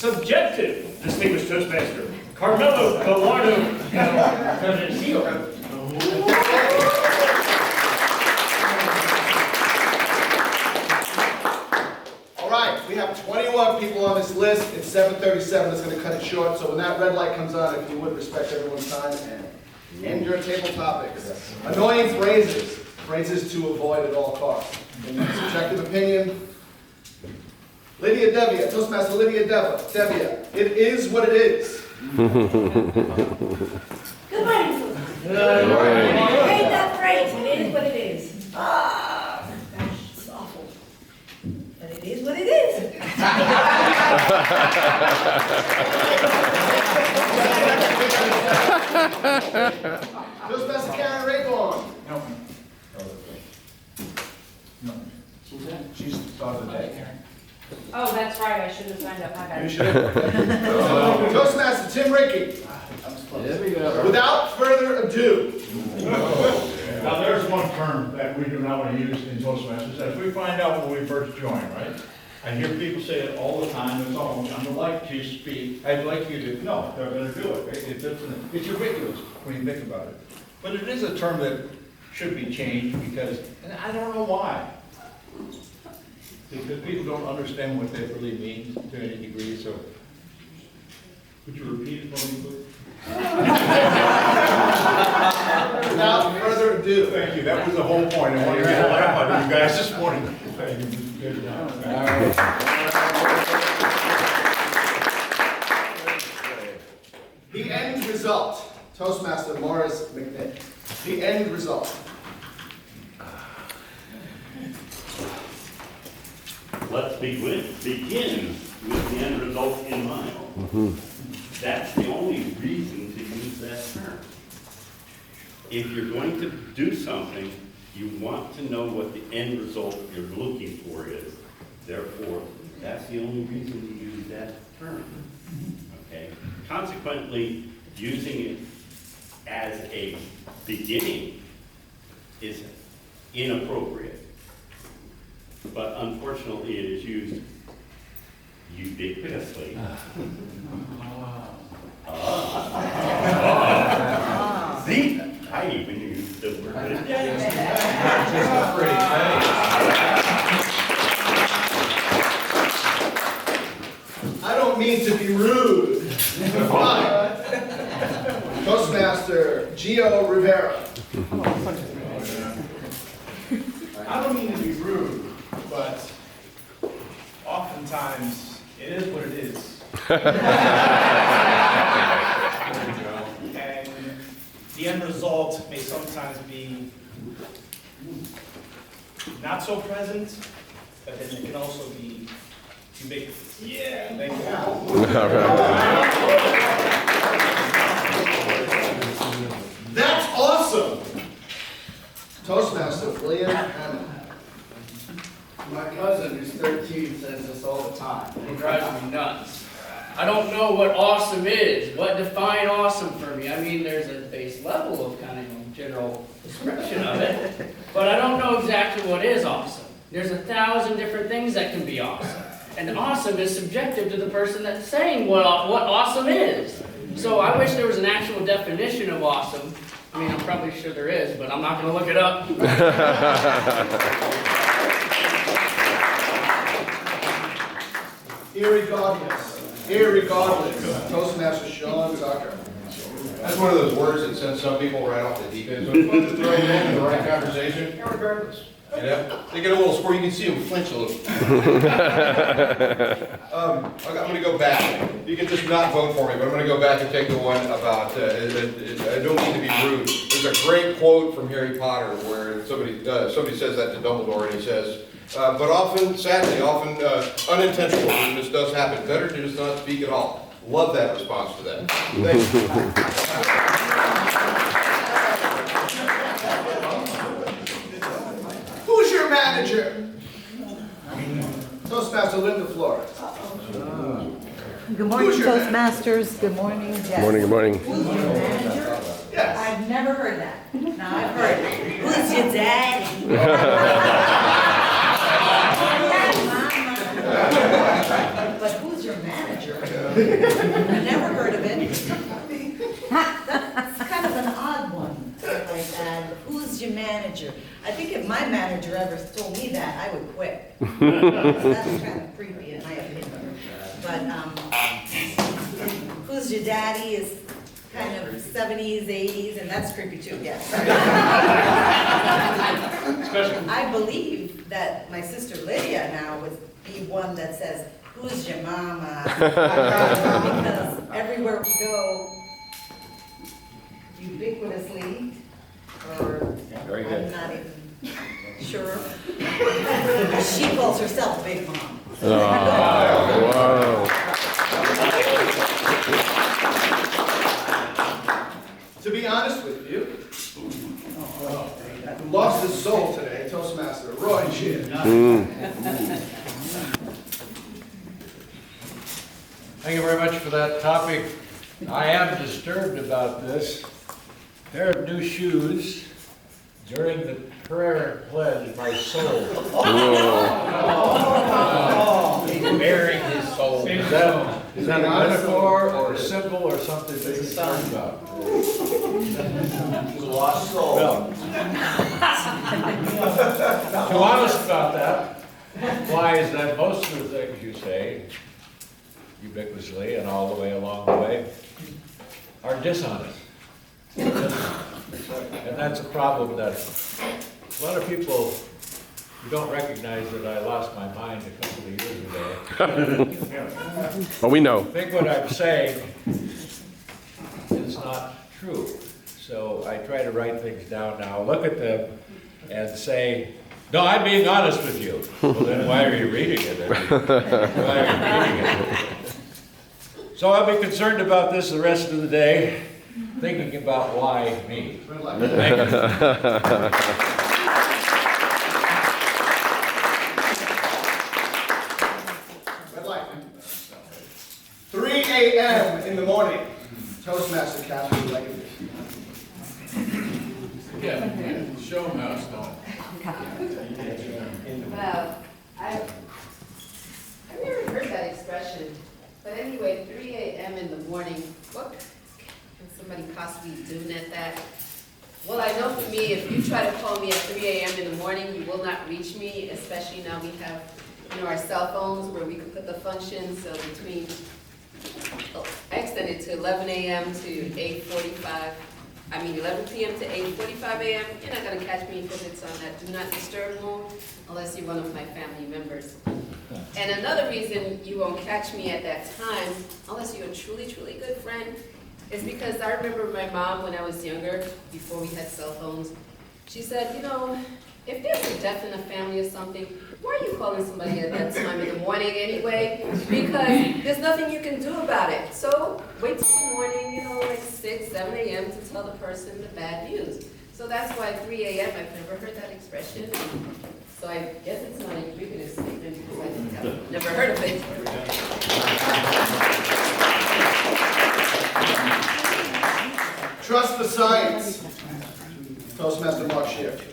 Subjective, distinguished Toastmaster, Carmelo Gallardo Cardecio. All right, we have 21 people on this list. It's 7:37. It's going to cut it short. So when that red light comes on, if you would respect everyone's time and end your table topics. Annoying phrases. Phrases to avoid at all costs. In my subjective opinion, Lydia Devia, Toastmaster Lydia Devia, it is what it is. Good morning, folks. Good morning. I hate that phrase. It is what it is. Ah, that's awful. But it is what it is. Toastmaster Karen Rayborn. No. She's the thought of the day. Oh, that's right, I should have signed up, I got You it. should. Toastmaster Tim Rickey. There we go. Without further ado. Now, there's one term that we do not want to use in Toastmasters, as we find out when we first join, right? I hear people say it all the time, it's all, I would like to speak, I'd like you to, no, they're gonna do it. It's ridiculous when you think about it. But it is a term that should be changed because, and I don't know why. Because people don't understand what that really means to any degree, so. Could you repeat it for me, please? Without further ado. Thank you, that was the whole point. I wanted to get a laugh out of you guys this morning. Thank you. Good job. The end result. Toastmaster Morris McNitt. The end result. Let's begin with the end result in mind. That's the only reason to use that term. If you're going to do something, you want to know what the end result you're looking for is. Therefore, that's the only reason to use that term. Okay? Consequently, using it as a beginning is inappropriate. But unfortunately, it is used ubiquitously. See, I even used the word. I don't mean to be rude, but Toastmaster Gio Rivera. I don't mean to be rude, but oftentimes it is what it is. And the end result may sometimes be not so present, but then it can also be ubiquitous. Yeah, thank you. That's awesome! Toastmaster William Hammond. My cousin, who's 13, says this all the time. It drives me nuts. I don't know what awesome is. What defines awesome for me? I mean, there's a base level of kind of general description of it, but I don't know exactly what is awesome. There's 1,000 different things that can be awesome. And awesome is subjective to the person that's saying what awesome is. So I wish there was an actual definition of awesome. I mean, I'm probably sure there is, but I'm not going to look it up. Irregardless. Toastmaster Sean Zucker. That's one of those words that sends some people right off the deep end. So it's fun to throw them in the right conversation, regardless. You know, they get a little score. You can see them flinch a little. I'm going to go back. You can just not vote for me, but I'm going to go back and take the one about. I don't mean to be rude. There's a great quote from Harry Potter where somebody says that to Dumbledore, and he says, "But often, sadly, unintentionally, this does happen. Better to just not speak at all." Love that response to that. Thank you. Who's your manager? Toastmaster Linda Flores. Good morning, Toastmasters. Good morning, Jeff. Good morning. Who's your manager? Yes. I've never heard that. Now I've heard it. Who's your daddy? But who's your manager? manager. Never heard of it. That's kind of an odd one, like that. Who's your manager? I think if my manager ever told me that, I would quit. That's kind of creepy in my opinion. But, who's your daddy is kind of 70s, 80s, and that's creepy too, yes. I believe that my sister Lydia now would be one that says, who's your mama? Because everywhere we go, ubiquitously, or Very good. I'm not even sure. She calls herself Big Mom. Wow. To be honest with you, who lost his soul today, Toastmaster Roy Chin. Thank you very much for that topic. I am disturbed about this. Pair of new shoes during the prayer pledge, my soul. Bearing his soul. Is that a metaphor or a symbol or something that you're talking about? Lost soul. Well, to be honest about that, why is that most of the things you say, ubiquitously and all the way along the way, are dishonest. And that's a problem that a lot of people who don't recognize that I lost my mind a couple of years ago. Well, we know. Think what I'm saying is not true. So I try to write things down now, look at them, and say, no, I'm being honest with you. Well, then why are you reading it? Why are you reading it? So I'll be concerned about this the rest of the day, thinking about why me. Thank you. Red light. 3 a.m. in the morning. Toastmaster Catherine Leggett. Yeah, show them how it's done. Well, I've never heard that expression, but anyway, 3 a.m. in the morning, what can somebody possibly be doing at that? Well, I know for me, if you try to call me at 3 a.m. in the morning, you will not reach me, especially now we have, our cell phones where we can put the functions, so between, I extended to 11 a.m. to 11 p.m. to 8:45 a.m., you're not gonna catch me because it's on that do not disturb mode, unless you're one of my family members. And another reason you won't catch me at that time, unless you're a truly, truly good friend, is because I remember my mom when I was younger, before we had cell phones, she said, if there's a death in the family or something, why are you calling somebody at that time in the morning anyway? Because there's nothing you can do about it. So wait till the morning, like 6, 7 a.m. to tell the person the bad news. So that's why 3 a.m., I've never heard that expression. So I guess it's not a ubiquitous statement because I've never heard of it. Trust the science. Toastmaster Mark Schiff.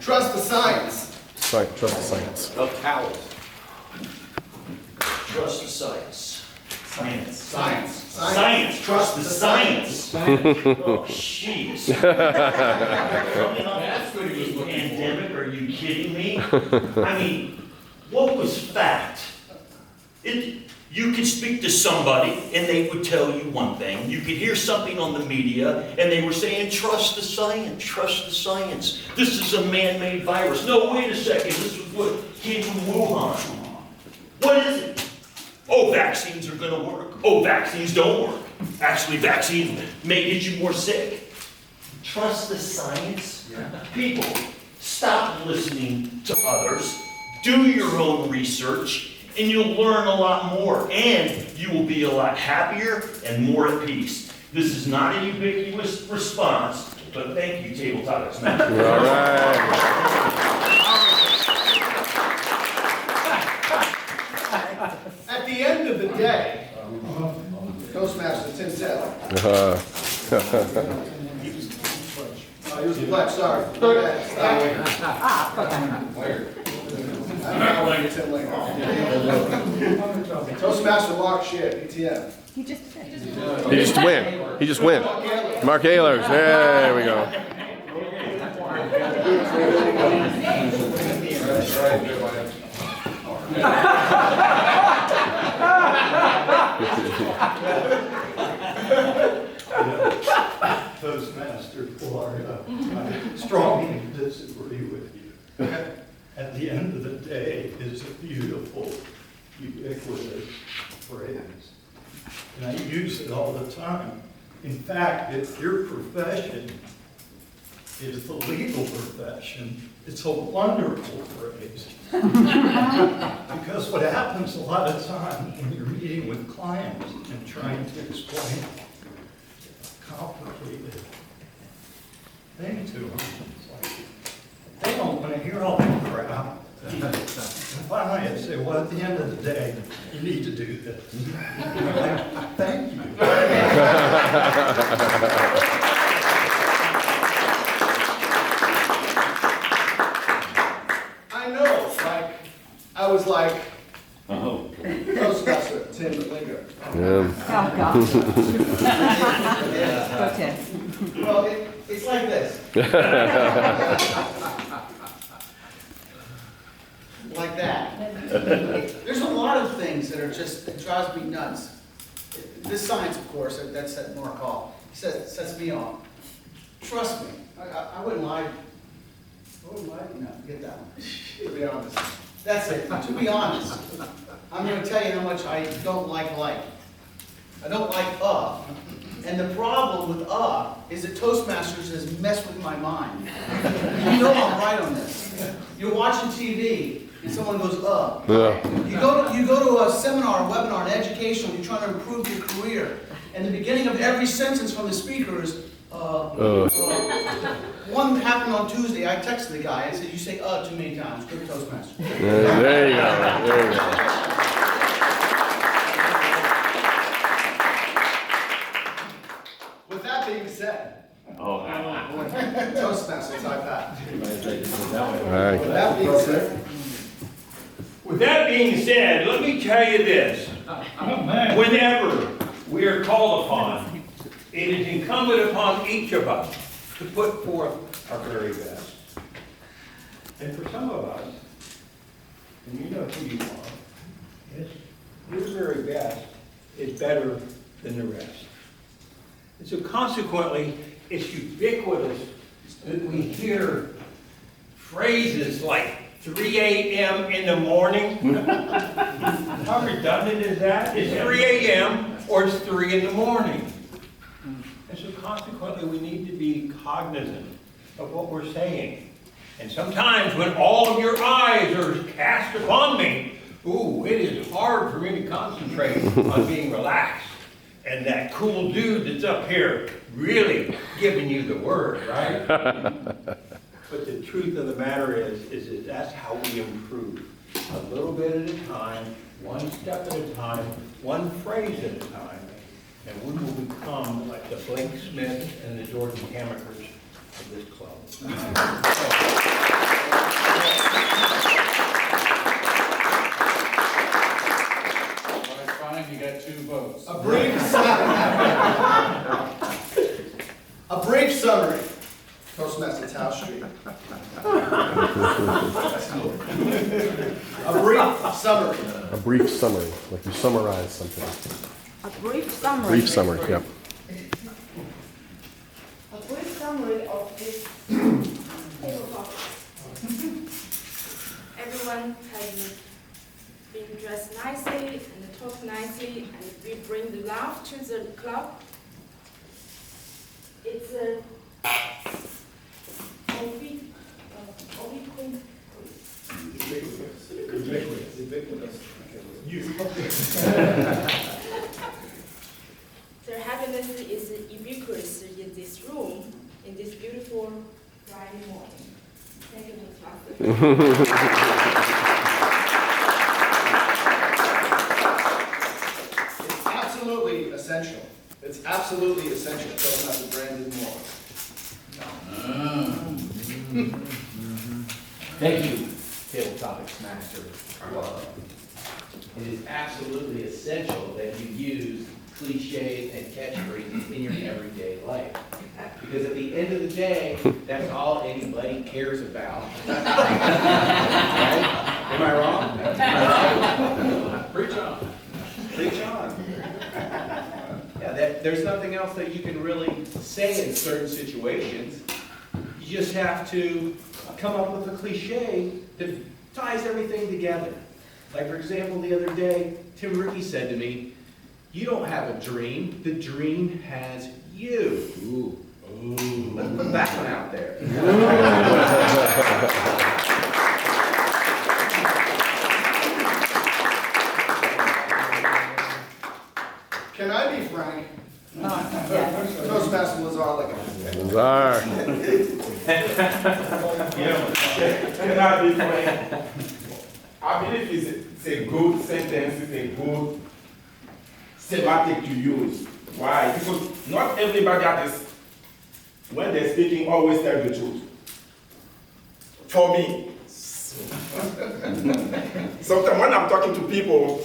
Trust the science. Sorry, trust the science. Of cows. Trust the science. Science. Science, trust the science. Oh, jeez. Coming off that pandemic, are you kidding me? I mean, what was fact? You could speak to somebody and they would tell you one thing. You could hear something on the media and they were saying, trust the science, trust the science. This is a man-made virus. No, wait a second, this was what came from Wuhan. What is it? Oh, vaccines are gonna work. Oh, vaccines don't work. Actually, vaccines may get you more sick. Trust the science? People, stop listening to others. Do your own research. And you'll learn a lot more, and you will be a lot happier and more at peace. This is not a ubiquitous response, but thank you, Table Topics. All right. At the end of the day, Toastmaster Tim Taylor. He was the pledge, sorry. Go ahead. now we're going to Tim Lincoln. Toastmaster Mark Shea, PTM. He just win. He just win. Mark Ehlers. There we go. Toastmaster Florida, I strongly disagree with you. At the end of the day, it's a beautiful, ubiquitous phrase. And I use it all the time. In fact, if your profession is the legal profession, it's a wonderful phrase. Because what happens a lot of times when you're meeting with clients and trying to explain complicated thing to them, it's like, they don't want to hear all that crap. And finally I say, well, at the end of the day, you need to do this. Like, thank you. I know, like, I was like, Toastmaster Tim Lincoln. Yeah. Oh, God. Go, Tim. Well, it's like this. Like that. There's a lot of things that are just, it drives me nuts. This science, of course, that set Mark off. He says, sets me off. Trust me, I wouldn't lie. I wouldn't lie, no, get that one. To be honest. That's it, to be honest. I'm gonna tell you how much I don't like. I don't like And the problem with is that Toastmasters has messed with my mind. You know I'm right on this. You're watching TV and someone goes, Yeah. You go to a seminar, a webinar, an educational, you're trying to improve your career. And the beginning of every sentence from the speaker is, One happened on Tuesday, I texted the guy and said, you say too many times, go to Toastmasters. There you go. There you go. With that being said, Toastmasters, iPad. All right. With that being said, With that being said, let me tell you this. Whenever we are called upon, it is incumbent upon each of us to put forth our very best. And for some of us, and you know who you are, yes, your very best is better than the rest. And so consequently, it's ubiquitous that we hear phrases like 3 a.m. in the morning. How redundant is that? It's 3 a.m. or it's 3 in the morning. And so consequently, we need to be cognizant of what we're saying. And sometimes when all of your eyes are cast upon me, ooh, it is hard for me to concentrate on being relaxed. And that cool dude that's up here really giving you the word, right? But the truth of the matter is that that's how we improve. A little bit at a time, one step at a time, one phrase at a time. And we will become like the Blake Smiths and the Jordan Hamakers of this club. Fine, you got 2 votes. A brief summary. Toastmasters House Street. A brief summary. A brief summary, like you summarize something. A brief summary. Brief summary, yep. A brief summary of this table topics. Everyone has been dressed nicely and talk nicely, and we bring the love to the club. It's a Their happiness is ubiquitous in this room, in this beautiful Friday morning. Thank you, Mr. It's absolutely essential. It's absolutely essential. Toastmaster Brandon Moore. Thank you, tabletop. Toastmasters Club. It is absolutely essential that you use cliches and catchphrases in your everyday life. Because at the end of the day, that's all anybody cares about. Right? Am I wrong? Preach on. Preach on. Yeah, there's nothing else that you can really say in certain situations. You just have to come up with a cliche that ties everything together. Like, for example, the other day, Tim Rickey said to me, "You don't have a dream, the dream has you." Ooh. Ooh. Let's put that one out there. Can I be frank? Toastmaster Lazar like a... Lazar. Can I be frank? I believe it's a good sentence, it's a good semantic to use. Why? Because not everybody that is, when they're speaking, always tell the truth. For me. Sometimes when I'm talking to people,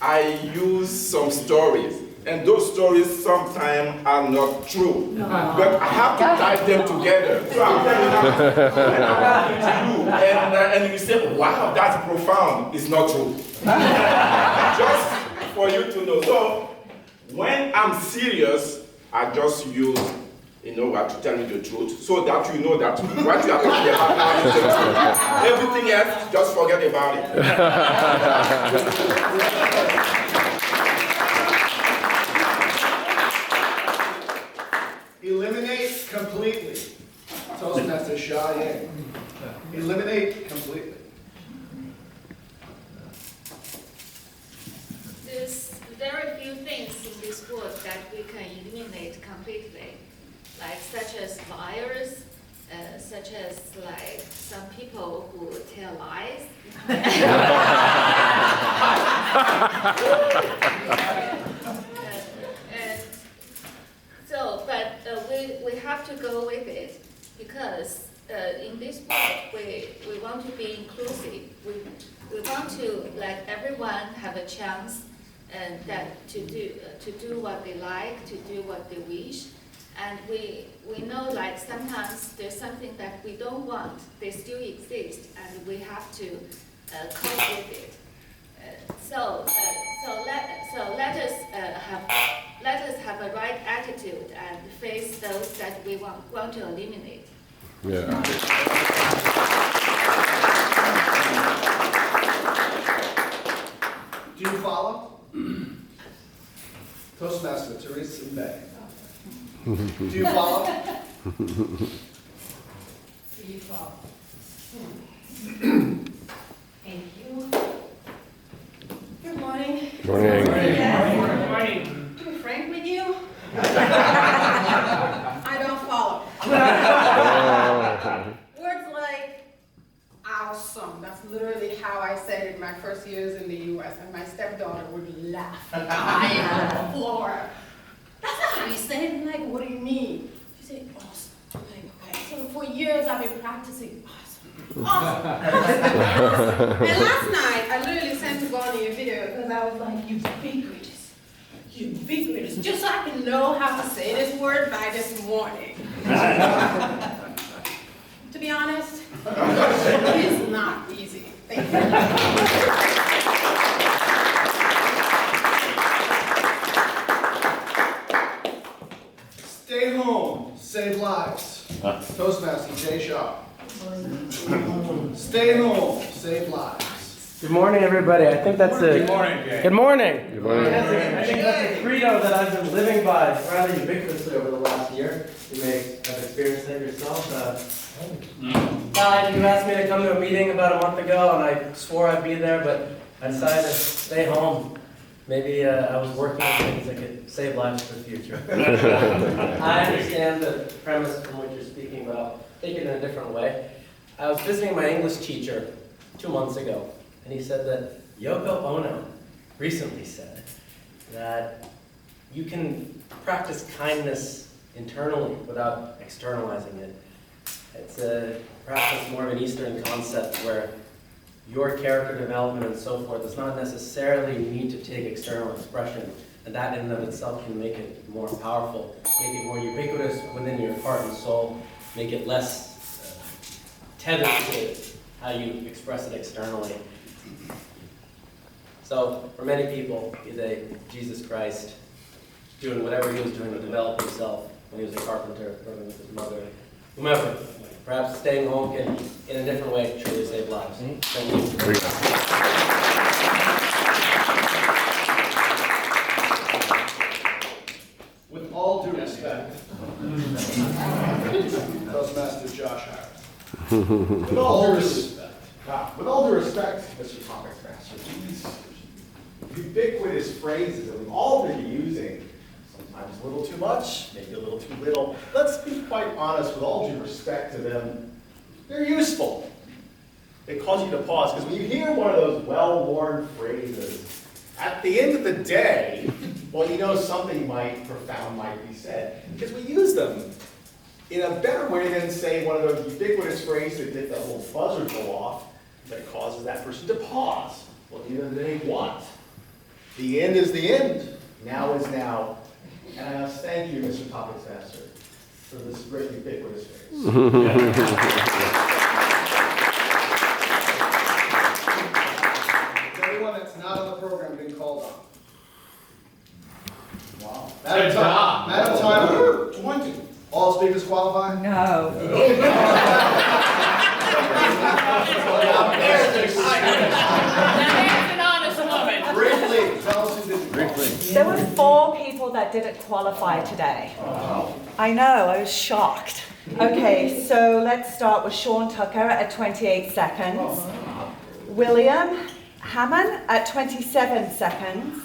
I use some stories. And those stories sometimes are not true. No. But I have to tie them together. So I'm telling you, when I'm talking to you, and you say, wow, that's profound. It's not true. Just for you to know. So when I'm serious, I just use, what to tell me the truth, so that you know that what you are talking about now is the truth. Everything else, just forget about it. Eliminate completely. Toastmaster Cheyenne. Eliminate completely. There are a few things in this world that we can eliminate completely, like such as virus, such as like some people who tell lies. We have to go with it because in this world we want to be inclusive. We want to let everyone have a chance and to do what they like, to do what they wish. And we know like sometimes there's something that we don't want, they still exist, and we have to cope with it. So let us have a right attitude and face those that we want to eliminate. Yeah. Do you follow? Toastmaster Teresa Bay. Do you follow? Do you follow? Thank you. Good morning. Morning. Good morning. To be frank with you, I don't follow. Words like awesome, that's literally how I said it my first years in the US, and my stepdaughter would laugh and die on the floor. That's not how you say it. I'm like, what do you mean? She said, awesome. I'm like, okay. So for years I've been practicing awesome. Awesome. And last night, I literally sent to Bonnie a video because I was like, ubiquitous. Ubiquitous. Just so I can know how to say this word by this morning. To be honest, it's not easy. Thank you. Stay home, save lives. Toastmaster Jay Shaw. Stay home, save lives. Good morning, everybody. I think that's a Good morning, Jay. Good morning. Good morning. I think that's a credo that I've been living by rather ubiquitously over the last year. You may have experienced that yourself. You asked me to come to a meeting about a month ago, and I swore I'd be there, but I decided to stay home. Maybe I was working on things that could save lives for the future. I understand the premise from what you're speaking about. Take it in a different way. I was visiting my English teacher 2 months ago, and he said that Yoko Ono recently said that you can practice kindness internally without externalizing it. It's perhaps more of an Eastern concept where your character development and so forth does not necessarily need to take external expression, and that in and of itself can make it more powerful, make it more ubiquitous within your heart and soul, make it less tethered to how you express it externally. So for many people, Jesus Christ doing whatever he was doing to develop himself when he was a carpenter, living with his mother, whomever. Perhaps staying home can, in a different way, truly save lives. Thank you. With all due respect, Toastmaster Josh Harris. With all due respect. With all due respect, Mr. Topics Master, these ubiquitous phrases that we've all been using, sometimes a little too much, maybe a little too little. Let's be quite honest, with all due respect to them, they're useful. They cause you to pause, because when you hear one of those well-worn phrases, at the end of the day, well, you know something profound might be said, because we use them in a better way than, say, one of those ubiquitous phrases that get that little buzzer go off that causes that person to pause. Well, at the end of the day, what? The end is the end. Now is now. And I must thank you, Mr. Topics Master, for this great ubiquitous phrase. Is anyone that's not on the program being called on? Wow. Good job. Madam Tyler, 20. All speakers qualify? No. Now, an honest woman. Briefly, tell us who did it. There were 4 people that didn't qualify today. I know, I was shocked. Okay, so let's start with Sean Tucker at 28 seconds. William Hammond at 27 seconds.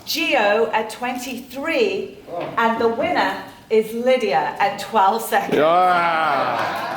Gio at 23. And the winner is Lydia at 12 seconds. Yeah.